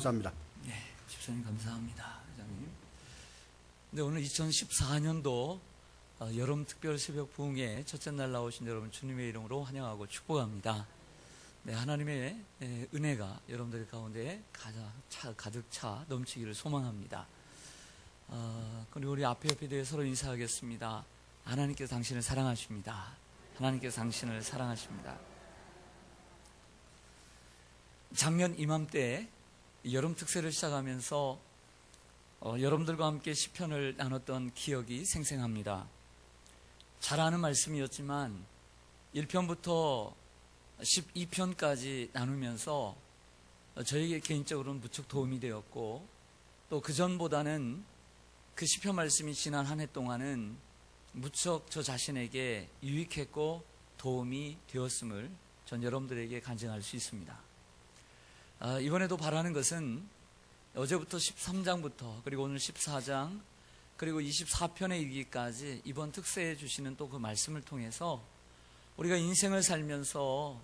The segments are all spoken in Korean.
감사합니다. 네, 집사님 감사합니다. 회장님. 네, 오늘 2014년도 여름 특별 새벽 부흥회 첫째 날 나오신 여러분 주님의 이름으로 환영하고 축복합니다. 네, 하나님의 은혜가 여러분들 가운데 가득 차 넘치기를 소망합니다. 그리고 우리 앞에 옆에 대해 서로 인사하겠습니다. 하나님께서 당신을 사랑하십니다. 하나님께서 당신을 사랑하십니다. 작년 이맘때 여름 특세를 시작하면서 여러분들과 함께 시편을 나눴던 기억이 생생합니다. 잘 아는 말씀이었지만 1편부터 12편까지 나누면서 저에게 개인적으로는 무척 도움이 되었고, 또 그전보다는 그 시편 말씀이 지난 한 해 동안은 무척 저 자신에게 유익했고 도움이 되었음을 전 여러분들에게 간증할 수 있습니다. 이번에도 바라는 것은 어제부터 13장부터 그리고 오늘 14장 그리고 24편에 이르기까지 이번 특세에 주시는 또 그 말씀을 통해서 우리가 인생을 살면서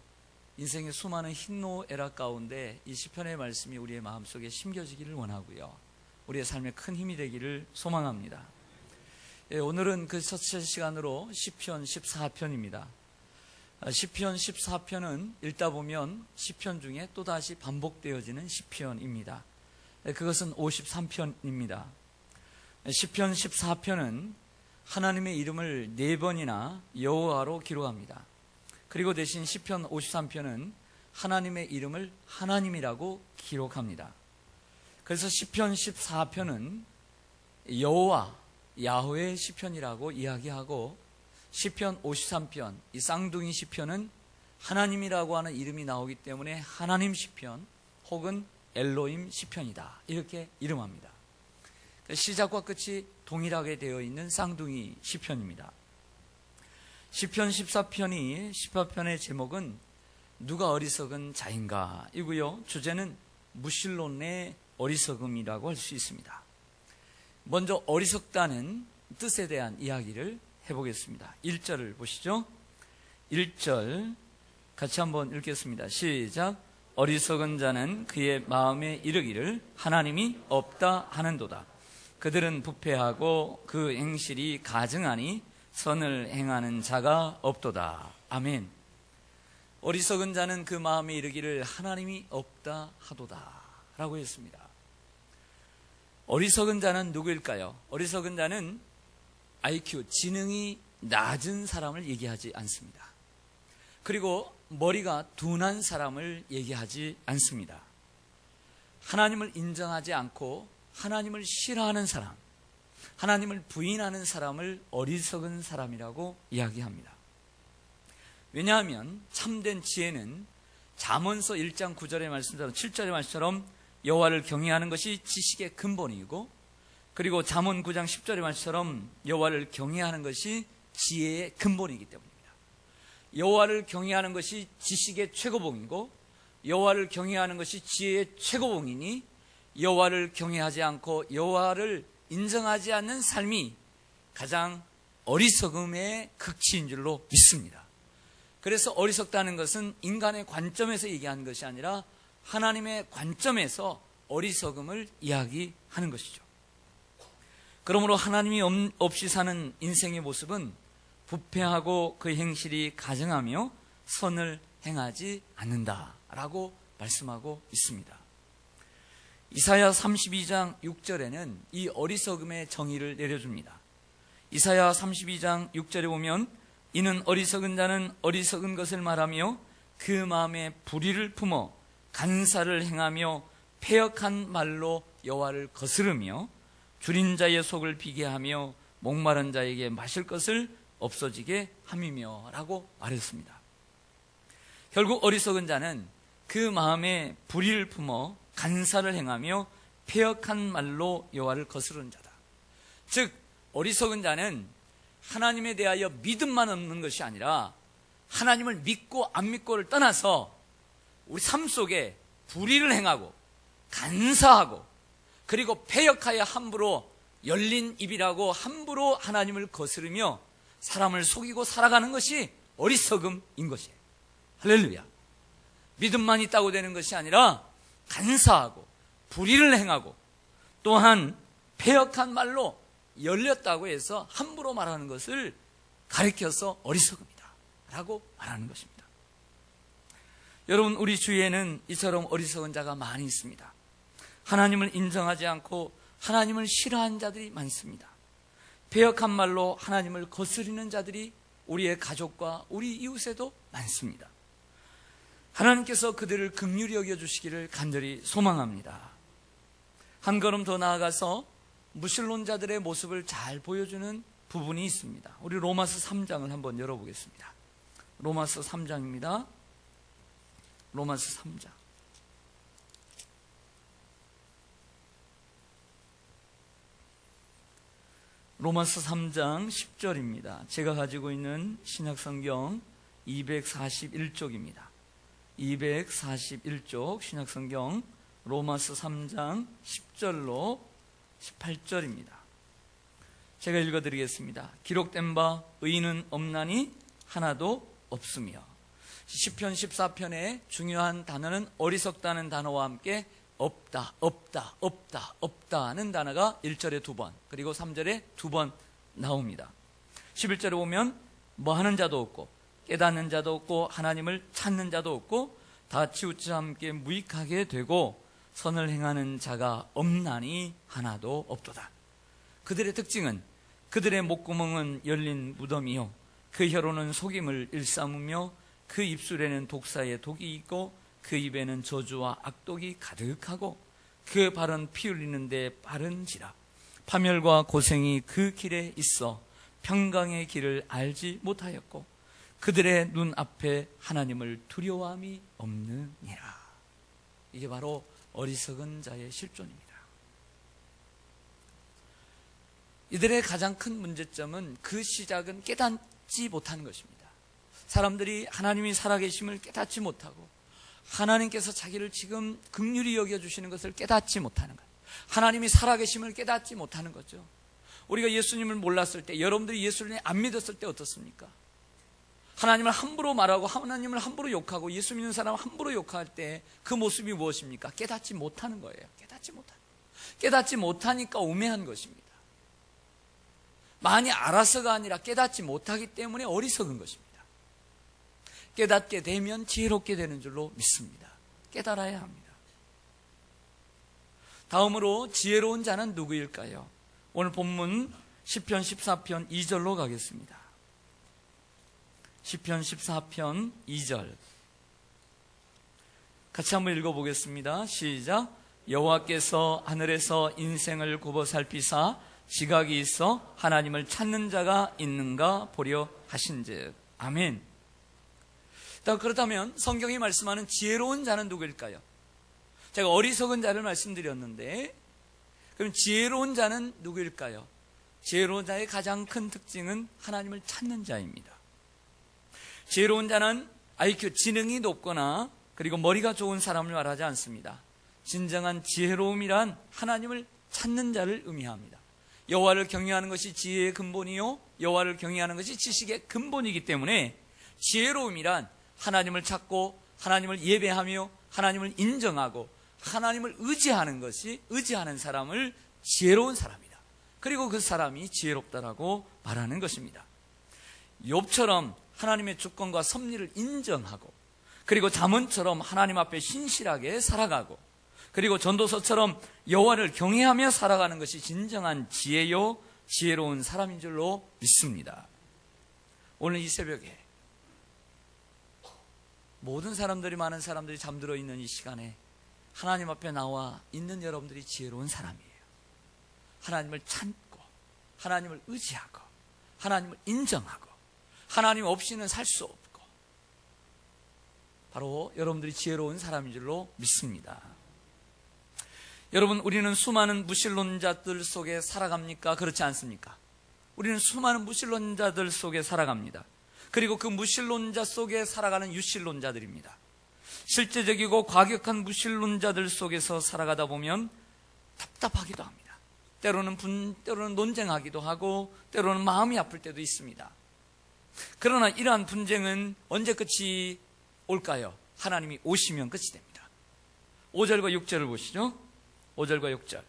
인생의 수많은 hit노애락 가운데 이 시편의 말씀이 우리의 마음속에 심겨지기를 원하고요, 우리의 삶에 큰 힘이 되기를 소망합니다. 오늘은 그 첫째 시간으로 시편 14편입니다. 시편 14편은 읽다 보면 시편 중에 또다시 반복되어지는 시편입니다. 그것은 53편입니다. 시편 14편은 하나님의 이름을 4번이나 여호와로 기록합니다. 그리고 대신 시편 53편은 하나님의 이름을 하나님이라고 기록합니다. 그래서 시편 14편은 여호와, 야훼의 시편이라고 이야기하고, 시편 53편, 이 쌍둥이 시편은 하나님이라고 하는 이름이 나오기 때문에 하나님 시편 혹은 엘로힘 시편이다, 이렇게 이름합니다. 시작과 끝이 동일하게 되어 있는 쌍둥이 시편입니다. 시편 14편이 14편의 제목은 누가 어리석은 자인가 이고요, 주제는 무실론의 어리석음이라고 할 수 있습니다. 먼저 어리석다는 뜻에 대한 이야기를 해보겠습니다. 1절을 보시죠. 1절 같이 한번 읽겠습니다. 시작. 어리석은 자는 그의 마음에 이르기를 하나님이 없다 하는도다. 그들은 부패하고 그 행실이 가증하니 선을 행하는 자가 없도다. 아멘. 어리석은 자는 그 마음에 이르기를 하나님이 없다 하도다 라고 했습니다. 어리석은 자는 누구일까요? 어리석은 자는 IQ, 지능이 낮은 사람을 얘기하지 않습니다. 그리고 머리가 둔한 사람을 얘기하지 않습니다. 하나님을 인정하지 않고 하나님을 싫어하는 사람, 하나님을 부인하는 사람을 어리석은 사람이라고 이야기합니다. 왜냐하면 참된 지혜는 잠언서 1장 9절의 말씀처럼 7절의 말씀처럼 여호와를 경외하는 것이 지식의 근본이고, 그리고 잠언 9장 10절의 말씀처럼 여호와를 경외하는 것이 지혜의 근본이기 때문입니다. 여호와를 경외하는 것이 지식의 최고봉이고, 여호와를 경외하는 것이 지혜의 최고봉이니, 여호와를 경외하지 않고 여호와를 인정하지 않는 삶이 가장 어리석음의 극치인 줄로 믿습니다. 그래서 어리석다는 것은 인간의 관점에서 얘기하는 것이 아니라 하나님의 관점에서 어리석음을 이야기하는 것이죠. 그러므로 하나님이 없이 사는 인생의 모습은 부패하고 그 행실이 가증하며 선을 행하지 않는다라고 말씀하고 있습니다. 이사야 32장 6절에는 이 어리석음의 정의를 내려줍니다. 이사야 32장 6절에 보면 이는 어리석은 자는 어리석은 것을 말하며 그 마음에 불의를 품어 간사를 행하며 패역한 말로 여호와를 거스르며 줄인 자의 속을 비게 하며 목마른 자에게 마실 것을 없어지게 함이며 라고 말했습니다. 결국 어리석은 자는 그 마음에 불의를 품어 간사를 행하며 패역한 말로 여호와를 거스르는 자다. 즉 어리석은 자는 하나님에 대하여 믿음만 없는 것이 아니라 하나님을 믿고 안 믿고를 떠나서 우리 삶 속에 불의를 행하고 간사하고 그리고 패역하여 함부로 열린 입이라고 함부로 하나님을 거스르며 사람을 속이고 살아가는 것이 어리석음인 것이에요. 할렐루야. 믿음만 있다고 되는 것이 아니라 간사하고 불의를 행하고 또한 패역한 말로 열렸다고 해서 함부로 말하는 것을 가리켜서 어리석음이다 라고 말하는 것입니다. 여러분, 우리 주위에는 이처럼 어리석은 자가 많이 있습니다. 하나님을 인정하지 않고 하나님을 싫어하는 자들이 많습니다. 패역한 말로 하나님을 거스리는 자들이 우리의 가족과 우리 이웃에도 많습니다. 하나님께서 그들을 긍휼히 여겨주시기를 간절히 소망합니다. 한 걸음 더 나아가서 무신론자들의 모습을 잘 보여주는 부분이 있습니다. 우리 로마서 3장을 한번 열어보겠습니다. 로마서 3장입니다. 로마서 3장. 로마서 3장 10절입니다. 제가 가지고 있는 신약성경 241쪽입니다. 241쪽 신약성경 로마서 3장 10절로 18절입니다. 제가 읽어드리겠습니다. 기록된 바 의인은 없나니 하나도 없으며. 시편 14편의 중요한 단어는 어리석다는 단어와 함께 없다, 없다, 없다, 없다는 단어가 1절에 2번, 그리고 3절에 2번 나옵니다. 11절에 보면 뭐 하는 자도 없고 깨닫는 자도 없고 하나님을 찾는 자도 없고 다 치우쳐 함께 무익하게 되고 선을 행하는 자가 없나니 하나도 없도다. 그들의 특징은 그들의 목구멍은 열린 무덤이요 그 혀로는 속임을 일삼으며 그 입술에는 독사의 독이 있고 그 입에는 저주와 악독이 가득하고 그 발은 피 흘리는 데 빠른지라. 파멸과 고생이 그 길에 있어 평강의 길을 알지 못하였고 그들의 눈앞에 하나님을 두려워함이 없느니라. 이게 바로 어리석은 자의 실존입니다. 이들의 가장 큰 문제점은 그 시작은 깨닫지 못하는 것입니다. 사람들이 하나님이 살아계심을 깨닫지 못하고 하나님께서 자기를 지금 긍휼히 여겨주시는 것을 깨닫지 못하는 것, 하나님이 살아계심을 깨닫지 못하는 거죠. 우리가 예수님을 몰랐을 때, 여러분들이 예수님을 안 믿었을 때 어떻습니까? 하나님을 함부로 말하고 하나님을 함부로 욕하고 예수 믿는 사람을 함부로 욕할 때 그 모습이 무엇입니까? 깨닫지 못하는 거예요. 깨닫지 못하니까 우매한 것입니다. 많이 알아서가 아니라 깨닫지 못하기 때문에 어리석은 것입니다. 깨닫게 되면 지혜롭게 되는 줄로 믿습니다. 깨달아야 합니다. 다음으로 지혜로운 자는 누구일까요? 오늘 본문 시편 14편 2절로 가겠습니다. 시편 14편 2절 같이 한번 읽어보겠습니다. 시작. 여호와께서 하늘에서 인생을 굽어 살피사 지각이 있어 하나님을 찾는 자가 있는가 보려 하신즉. 아멘. 그렇다면 성경이 말씀하는 지혜로운 자는 누구일까요? 제가 어리석은 자를 말씀드렸는데 그럼 지혜로운 자는 누구일까요? 지혜로운 자의 가장 큰 특징은 하나님을 찾는 자입니다. 지혜로운 자는 IQ, 지능이 높거나 그리고 머리가 좋은 사람을 말하지 않습니다. 진정한 지혜로움이란 하나님을 찾는 자를 의미합니다. 여호와를 경외하는 것이 지혜의 근본이요 여호와를 경외하는 것이 지식의 근본이기 때문에 지혜로움이란 하나님을 찾고 하나님을 예배하며 하나님을 인정하고 하나님을 의지하는 것이, 의지하는 사람을 지혜로운 사람이다. 그리고 그 사람이 지혜롭다라고 말하는 것입니다. 욥처럼 하나님의 주권과 섭리를 인정하고 그리고 잠언처럼 하나님 앞에 신실하게 살아가고 그리고 전도서처럼 여호와를 경외하며 살아가는 것이 진정한 지혜요 지혜로운 사람인 줄로 믿습니다. 오늘 이 새벽에 모든 사람들이, 많은 사람들이 잠들어 있는 이 시간에 하나님 앞에 나와 있는 여러분들이 지혜로운 사람이에요. 하나님을 찾고 하나님을 의지하고 하나님을 인정하고 하나님 없이는 살 수 없고 바로 여러분들이 지혜로운 사람인 줄로 믿습니다. 여러분, 우리는 수많은 무신론자들 속에 살아갑니까? 그렇지 않습니까? 우리는 수많은 무신론자들 속에 살아갑니다. 그리고 그 무신론자 속에 살아가는 유신론자들입니다. 실제적이고 과격한 무신론자들 속에서 살아가다 보면 답답하기도 합니다. 때로는 논쟁하기도 하고 때로는 마음이 아플 때도 있습니다. 그러나 이러한 분쟁은 언제 끝이 올까요? 하나님이 오시면 끝이 됩니다. 5절과 6절을 보시죠. 5절과 6절.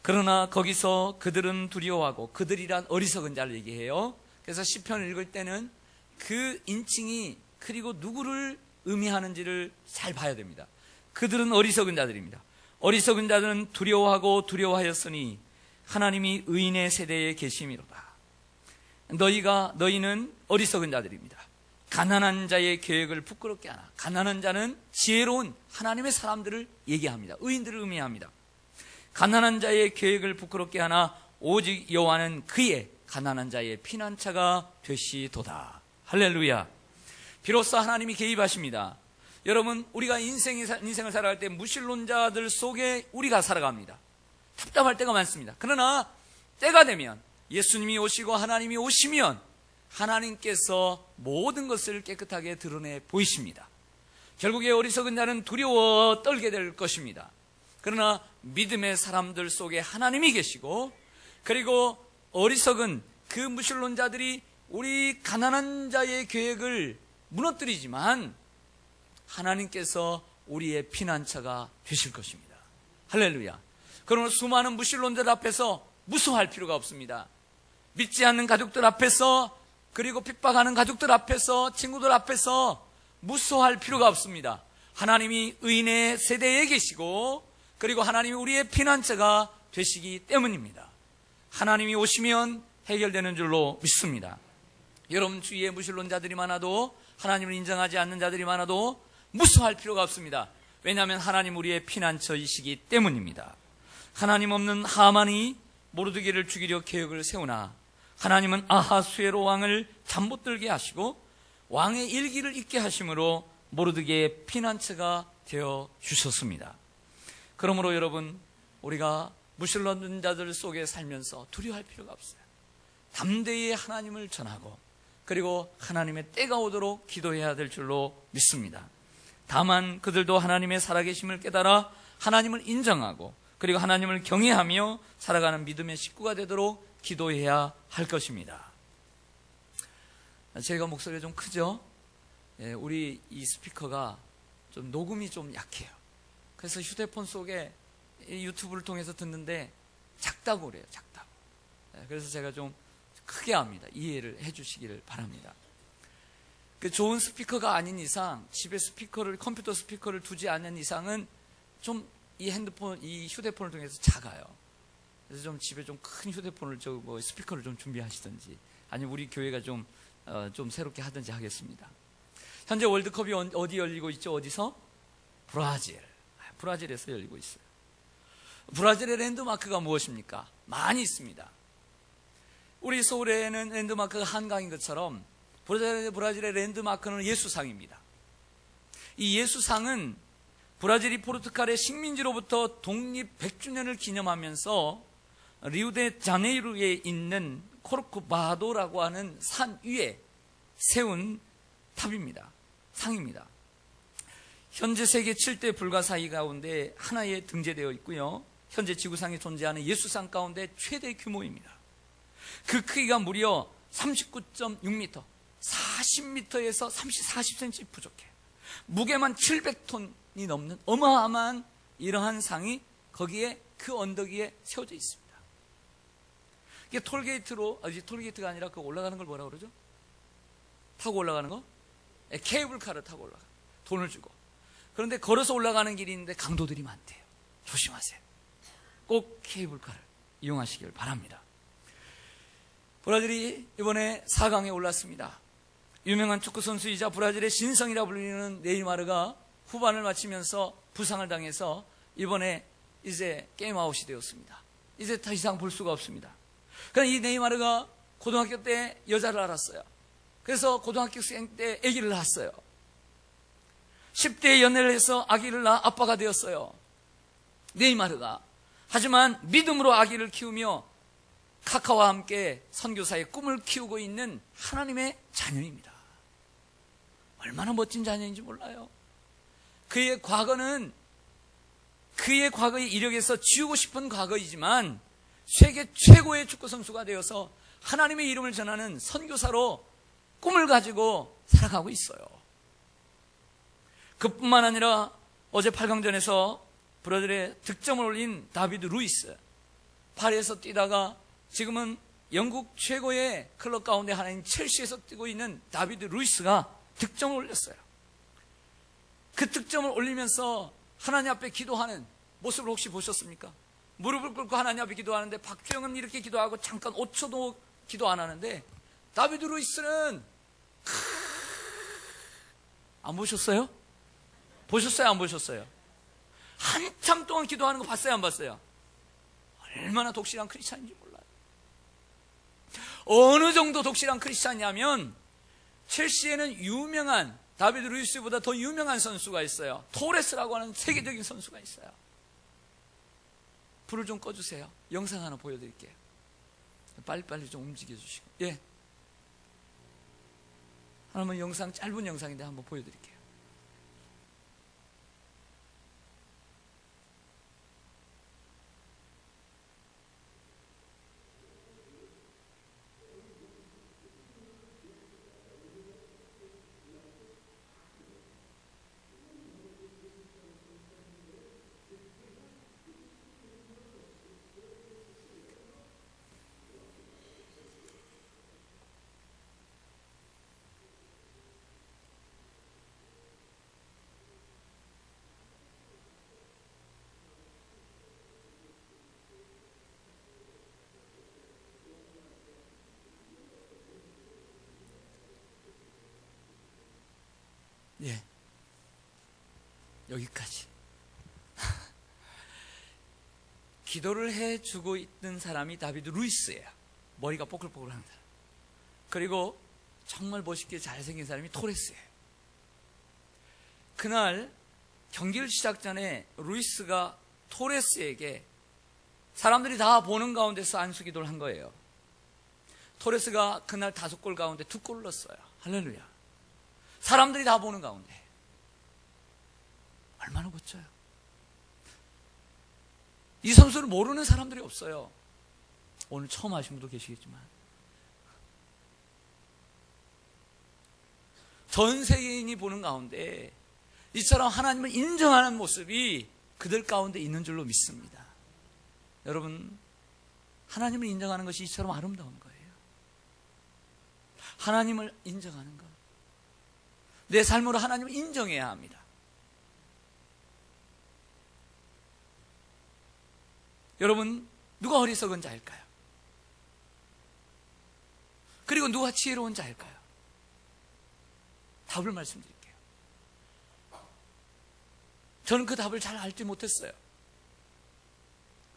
그러나 거기서 그들은 두려워하고, 그들이란 어리석은 자를 얘기해요. 그래서 시편을 읽을 때는 그 인칭이 그리고 누구를 의미하는지를 잘 봐야 됩니다. 그들은 어리석은 자들입니다. 어리석은 자들은 두려워하고 두려워하였으니 하나님이 의인의 세대에 계심이로다. 너희는 어리석은 자들입니다. 가난한 자의 계획을 부끄럽게 하나. 가난한 자는 지혜로운 하나님의 사람들을 얘기합니다. 의인들을 의미합니다. 가난한 자의 계획을 부끄럽게 하나 오직 여호와는 그의 가난한 자의 피난처가 되시도다. 할렐루야. 비로소 하나님이 개입하십니다. 여러분, 우리가 인생을 살아갈 때 무신론자들 속에 우리가 살아갑니다. 답답할 때가 많습니다. 그러나 때가 되면, 예수님이 오시고 하나님이 오시면 하나님께서 모든 것을 깨끗하게 드러내 보이십니다. 결국에 어리석은 자는 두려워 떨게 될 것입니다. 그러나 믿음의 사람들 속에 하나님이 계시고, 그리고 어리석은 그 무신론자들이 우리 가난한 자의 계획을 무너뜨리지만 하나님께서 우리의 피난처가 되실 것입니다. 할렐루야. 그러나 수많은 무신론자들 앞에서 무서워할 필요가 없습니다. 믿지 않는 가족들 앞에서, 그리고 핍박하는 가족들 앞에서, 친구들 앞에서 무서워할 필요가 없습니다. 하나님이 의인의 세대에 계시고, 그리고 하나님이 우리의 피난처가 되시기 때문입니다. 하나님이 오시면 해결되는 줄로 믿습니다. 여러분 주위에 무신론자들이 많아도, 하나님을 인정하지 않는 자들이 많아도 무서워할 필요가 없습니다. 왜냐하면 하나님 우리의 피난처이시기 때문입니다. 하나님 없는 하만이 모르드게를 죽이려 계획을 세우나 하나님은 아하수에로 왕을 잠 못 들게 하시고 왕의 일기를 읽게 하심으로 모르드게의 피난처가 되어 주셨습니다. 그러므로 여러분, 우리가 무신론자들 속에 살면서 두려워할 필요가 없어요. 담대히 하나님을 전하고, 그리고 하나님의 때가 오도록 기도해야 될 줄로 믿습니다. 다만 그들도 하나님의 살아계심을 깨달아 하나님을 인정하고, 그리고 하나님을 경외하며 살아가는 믿음의 식구가 되도록 기도해야 할 것입니다. 제가 목소리가 좀 크죠? 우리 이 스피커가 좀 녹음이 좀 약해요. 그래서 휴대폰 속에 유튜브를 통해서 듣는데 작다고 그래요. 작다고. 그래서 제가 좀 크게 합니다. 이해를 해주시기를 바랍니다. 그 좋은 스피커가 아닌 이상, 집에 컴퓨터 스피커를 두지 않는 이상은 좀 이 휴대폰을 통해서 작아요. 그래서 좀 집에 좀 큰 휴대폰을 스피커를 좀 준비하시든지, 아니면 우리 교회가 좀 새롭게 하든지 하겠습니다. 현재 월드컵이 어디 열리고 있죠? 어디서? 브라질에서 열리고 있어요. 브라질의 랜드마크가 무엇입니까? 많이 있습니다. 우리 서울에는 랜드마크가 한강인 것처럼 브라질의 랜드마크는 예수상입니다. 이 예수상은 브라질이 포르투갈의 식민지로부터 독립 100주년을 기념하면서 리우데자네이루에 있는 코르코바도라고 하는 산 위에 세운 탑입니다. 상입니다. 현재 세계 7대 불가사의 가운데 하나에 등재되어 있고요. 현재 지구상에 존재하는 예수상 가운데 최대 규모입니다. 그 크기가 무려 39.6m, 40m에서 40cm 부족해요. 무게만 700톤이 넘는 어마어마한 이러한 상이 거기에 그 언덕 위에 세워져 있습니다. 이게 톨게이트가 아니라 그 올라가는 걸 뭐라고 그러죠? 타고 올라가는 거? 케이블카를 타고 올라가. 돈을 주고. 그런데 걸어서 올라가는 길이 있는데 강도들이 많대요. 조심하세요. 꼭 케이블카를 이용하시길 바랍니다. 브라질이 이번에 4강에 올랐습니다. 유명한 축구선수이자 브라질의 신성이라 불리는 네이마르가 후반을 마치면서 부상을 당해서 이번에 이제 게임 아웃이 되었습니다. 이제 더 이상 볼 수가 없습니다. 그러나 이 네이마르가 고등학교 때 여자를 알았어요. 그래서 고등학교생 때 아기를 낳았어요. 10대에 연애를 해서 아기를 낳아 아빠가 되었어요. 네이마르가. 하지만 믿음으로 아기를 키우며 카카와 함께 선교사의 꿈을 키우고 있는 하나님의 자녀입니다. 얼마나 멋진 자녀인지 몰라요. 그의 과거는 그의 과거의 이력에서 지우고 싶은 과거이지만 세계 최고의 축구 선수가 되어서 하나님의 이름을 전하는 선교사로 꿈을 가지고 살아가고 있어요. 그뿐만 아니라 어제 8강전에서 브라질에 득점을 올린 다비드 루이스, 파리에서 뛰다가 지금은 영국 최고의 클럽 가운데 하나인 첼시에서 뛰고 있는 다비드 루이스가 득점을 올렸어요. 그 득점을 올리면서 하나님 앞에 기도하는 모습을 혹시 보셨습니까? 무릎을 꿇고 하나님 앞에 기도하는데 박주영은 이렇게 기도하고 잠깐 5초도 기도 안 하는데 다비드 루이스는 안 보셨어요? 보셨어요? 안 보셨어요? 한참 동안 기도하는 거 봤어요? 안 봤어요? 얼마나 독실한 크리스찬인지 몰라요. 어느 정도 독실한 크리스찬이냐면 첼시에는 유명한 다비드 루이스보다 더 유명한 선수가 있어요. 토레스라고 하는 세계적인 선수가 있어요. 불을 좀 꺼주세요. 영상 하나 보여드릴게요. 빨리빨리 좀 움직여주시고. 예. 하나만 영상, 짧은 영상인데 한번 보여드릴게요. 예. 여기까지. 기도를 해주고 있는 사람이 다비드 루이스예요. 머리가 뽀글뽀글한 사람. 그리고 정말 멋있게 잘생긴 사람이 토레스예요. 그날 경기를 시작 전에 루이스가 토레스에게 사람들이 다 보는 가운데서 안수기도를 한 거예요. 토레스가 그날 5골 가운데 2골을 넣었어요. 할렐루야. 사람들이 다 보는 가운데. 얼마나 멋져요. 이 선수를 모르는 사람들이 없어요. 오늘 처음 하신 분도 계시겠지만 전 세계인이 보는 가운데 이처럼 하나님을 인정하는 모습이 그들 가운데 있는 줄로 믿습니다. 여러분, 하나님을 인정하는 것이 이처럼 아름다운 거예요. 하나님을 인정하는 것, 내 삶으로 하나님을 인정해야 합니다. 여러분, 누가 어리석은 자일까요? 그리고 누가 지혜로운 자일까요? 답을 말씀드릴게요. 저는 그 답을 잘 알지 못했어요.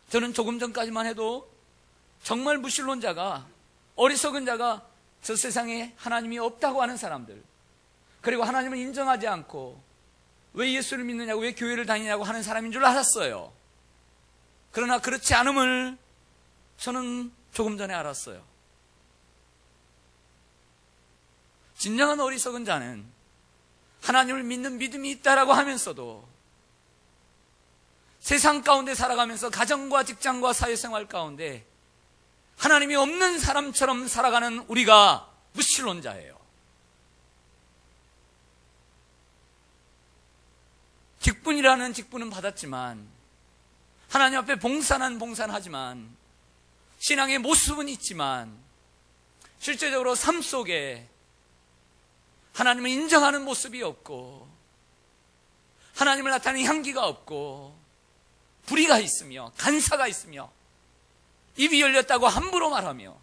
저는 조금 전까지만 해도 정말 무신론자가, 어리석은 자가 저 세상에 하나님이 없다고 하는 사람들, 그리고 하나님을 인정하지 않고 왜 예수를 믿느냐고, 왜 교회를 다니냐고 하는 사람인 줄 알았어요. 그러나 그렇지 않음을 저는 조금 전에 알았어요. 진정한 어리석은 자는 하나님을 믿는 믿음이 있다라고 하면서도 세상 가운데 살아가면서 가정과 직장과 사회생활 가운데 하나님이 없는 사람처럼 살아가는 우리가 무신론자예요. 직분이라는 직분은 받았지만, 하나님 앞에 봉사는 하지만, 신앙의 모습은 있지만, 실제적으로 삶 속에 하나님을 인정하는 모습이 없고, 하나님을 나타내는 향기가 없고, 불의가 있으며 간사가 있으며 입이 열렸다고 함부로 말하며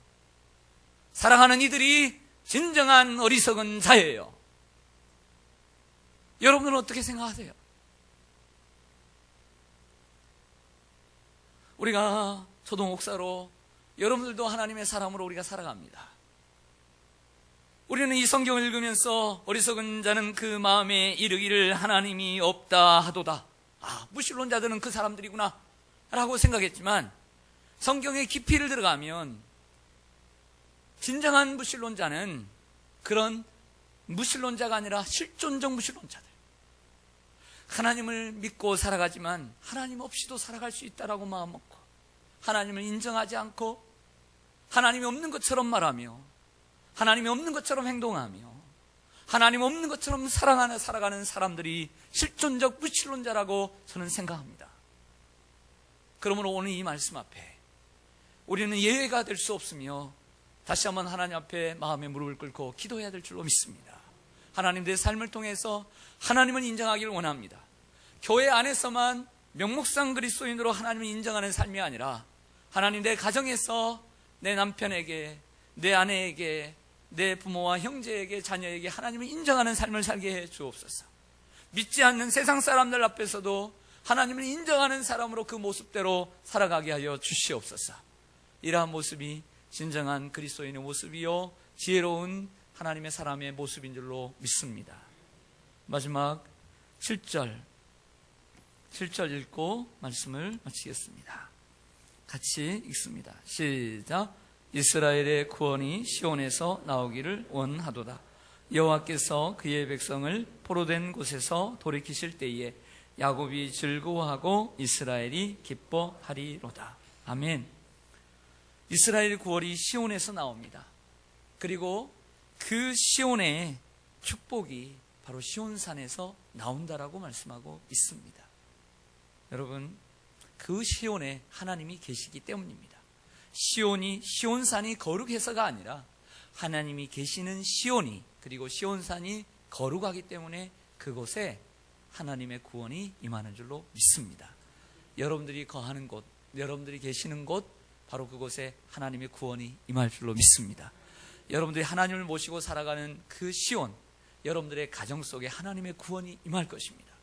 살아가는 이들이 진정한 어리석은 자예요. 여러분은 어떻게 생각하세요? 우리가 초동옥사로, 여러분들도 하나님의 사람으로 우리가 살아갑니다. 우리는 이 성경을 읽으면서 어리석은 자는 그 마음에 이르기를 하나님이 없다 하도다. 무신론자들은 그 사람들이구나 라고 생각했지만, 성경의 깊이를 들어가면 진정한 무신론자는 그런 무신론자가 아니라 실존적 무신론자들, 하나님을 믿고 살아가지만 하나님 없이도 살아갈 수 있다라고 마음먹고, 하나님을 인정하지 않고 하나님이 없는 것처럼 말하며 하나님이 없는 것처럼 행동하며 하나님 없는 것처럼 살아가는 사람들이 실존적 무신론자라고 저는 생각합니다. 그러므로 오늘 이 말씀 앞에 우리는 예외가 될 수 없으며 다시 한번 하나님 앞에 마음의 무릎을 꿇고 기도해야 될 줄로 믿습니다. 하나님, 내 삶을 통해서 하나님을 인정하기를 원합니다. 교회 안에서만 명목상 그리스도인으로 하나님을 인정하는 삶이 아니라 하나님, 내 가정에서 내 남편에게, 내 아내에게, 내 부모와 형제에게, 자녀에게 하나님을 인정하는 삶을 살게 해 주옵소서. 믿지 않는 세상 사람들 앞에서도 하나님을 인정하는 사람으로 그 모습대로 살아가게 하여 주시옵소서. 이러한 모습이 진정한 그리스도인의 모습이요 지혜로운 하나님의 사람의 모습인 줄로 믿습니다. 마지막 7절 읽고 말씀을 마치겠습니다. 같이 읽습니다. 시작. 이스라엘의 구원이 시온에서 나오기를 원하도다. 여호와께서 그의 백성을 포로된 곳에서 돌이키실 때에 야곱이 즐거워하고 이스라엘이 기뻐하리로다. 아멘. 이스라엘 구원이 시온에서 나옵니다. 그리고 그 시온의 축복이 바로 시온산에서 나온다라고 말씀하고 있습니다. 여러분, 그 시온에 하나님이 계시기 때문입니다. 시온산이 거룩해서가 아니라 하나님이 계시는 시온이, 그리고 시온산이 거룩하기 때문에 그곳에 하나님의 구원이 임하는 줄로 믿습니다. 여러분들이 거하는 곳, 여러분들이 계시는 곳, 바로 그곳에 하나님의 구원이 임할 줄로 믿습니다. 여러분들이 하나님을 모시고 살아가는 그 시온, 여러분들의 가정 속에 하나님의 구원이 임할 것입니다.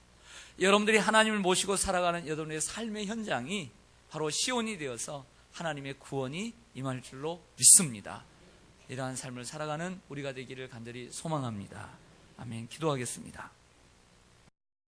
여러분들이 하나님을 모시고 살아가는 여러분의 삶의 현장이 바로 시온이 되어서 하나님의 구원이 임할 줄로 믿습니다. 이러한 삶을 살아가는 우리가 되기를 간절히 소망합니다. 아멘. 기도하겠습니다.